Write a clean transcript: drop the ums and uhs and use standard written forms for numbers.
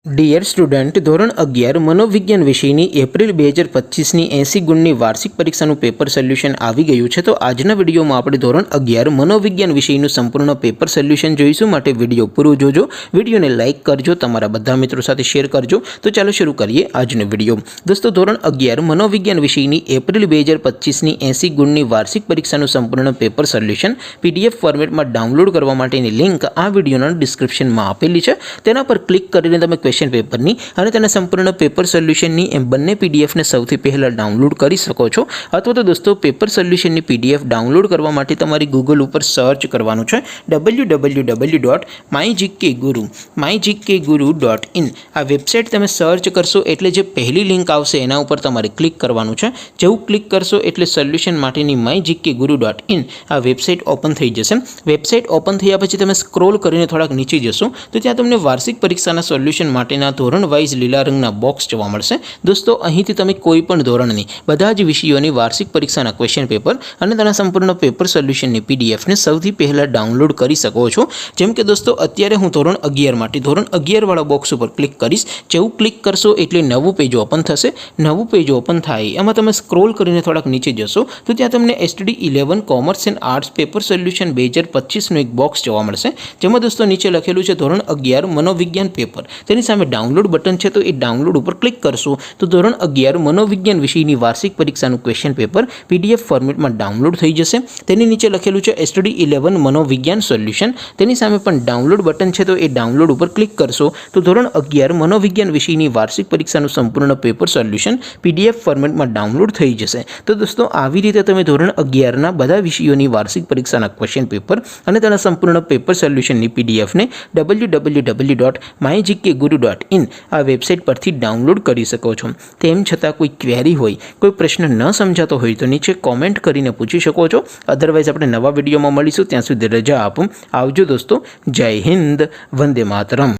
Dear student, ધોરણ 11 મનોવિજ્ઞાન વિષયની એપ્રિલ 2025ની 80 ગુણની વાર્ષિક પરીક્ષાનું પેપર સોલ્યુશન આવી ગયું છે। તો આજના વિડીયોમાં આપણે ધોરણ 11 મનોવિજ્ઞાન વિષયનું સંપૂર્ણ પેપર સોલ્યુશન જોઈશું। માટે વિડીયો પૂરો જોજો, વિડીયોને લાઇક કરજો, તમારા બધા મિત્રો સાથે શેર કરજો। તો ચાલો શરૂ કરીએ આજનો વિડીયો। દોસ્તો, ધોરણ 11 મનોવિજ્ઞાન વિષયની એપ્રિલ 2025ની 80 ગુણની વાર્ષિક પરીક્ષાનું સંપૂર્ણ પેપર સોલ્યુશન PDF ફોર્મેટમાં ડાઉનલોડ કરવા માટેની લિંક આ વિડીયોના ડિસ્ક્રિપ્શનમાં આપેલી છે। તેના પર ક્લિક કરીને તમે ક્વેશ્ચન પેપરની અને તેના સંપૂર્ણ પેપર સોલ્યુશનની એમ બંને પીડીએફને સૌથી પહેલાં ડાઉનલોડ કરી શકો છો। અથવા તો દોસ્તો, પેપર સોલ્યુશનની PDF ડાઉનલોડ કરવા માટે તમારી ગૂગલ ઉપર સર્ચ કરવાનું છે www.mygkguru.in। આ વેબસાઇટ તમે સર્ચ કરશો એટલે જે પહેલી લિંક આવશે એના ઉપર તમારે ક્લિક કરવાનું છે। જેવું ક્લિક કરશો એટલે સોલ્યુશન માટેની mygkguru.in આ વેબસાઇટ ઓપન થઈ જશે। વેબસાઇટ ઓપન થયા પછી તમે સ્ક્રોલ કરીને થોડાક નીચે જશો તો ત્યાં તમને વાર્ષિક પરીક્ષાના સોલ્યુશન માટેના ધોરણ વાઇઝ લીલા રંગના બોક્સ જોવા મળશે। દોસ્તો, અહીંથી તમે કોઈ પણ ધોરણની બધા જ વિષયોની વાર્ષિક પરીક્ષાના ક્વેશ્ચન પેપર અને તેના સંપૂર્ણ પેપર સોલ્યુશનની પીડીએફને સૌથી પહેલાં ડાઉનલોડ કરી શકો છો। જેમ કે દોસ્તો, અત્યારે હું ધોરણ 11 માટે ધોરણ 11 વાળા બોક્સ ઉપર ક્લિક કરીશ। જેવું ક્લિક કરશો એટલે નવું પેજ ઓપન થશે। નવું પેજ ઓપન થાય એમાં તમે સ્ક્રોલ કરીને થોડાક નીચે જશો તો ત્યાં તમને STD 11 commerce and arts paper solution 2025નું એક બોક્સ જોવા મળશે। જેમાં દોસ્તો નીચે લખેલું છે ધોરણ 11 મનોવિજ્ઞાન પેપર। તેની સામે ડાઉનલોડ બટન છે, તો એ ડાઉનલોડ ઉપર ક્લિક કરશો તો ધોરણ 11 મનોવિજ્ઞાન વિષયની વાર્ષિક પરીક્ષાનું ક્વેશ્ચન પેપર PDF ફોર્મેટમાં ડાઉનલોડ થઈ જશે। તેની નીચે લખેલું છે STD 11 મનોવિજ્ઞાન સોલ્યુશન। તેની સામે પણ ડાઉનલોડ બટન છે, તો એ ડાઉનલોડ ઉપર ક્લિક કરશો તો ધોરણ 11 મનોવિજ્ઞાન વિષયની વાર્ષિક પરીક્ષાનું સંપૂર્ણ પેપર સોલ્યુશન PDF ફોર્મેટમાં ડાઉનલોડ થઈ જશે। તો દોસ્તો, આવી રીતે તમે ધોરણ 11ના બધા વિષયોની વાર્ષિક પરીક્ષાના ક્વેશ્ચન પેપર અને તેના સંપૂર્ણ પેપર સોલ્યુશનની PDFને www.mygkguru.in આ વેબસાઇટ પરથી ડાઉનલોડ કરી શકો છો। તેમ છતાં કોઈ ક્વેરી હોય, કોઈ પ્રશ્ન ન સમજાતો હોય તો નીચે કોમેન્ટ કરીને પૂછી શકો છો। અધરવાઇઝ આપણે નવા વિડીયોમાં મળીશું, ત્યાં સુધી રજા આપો। આવજો દોસ્તો, જય હિન્દ, વંદે માતરમ।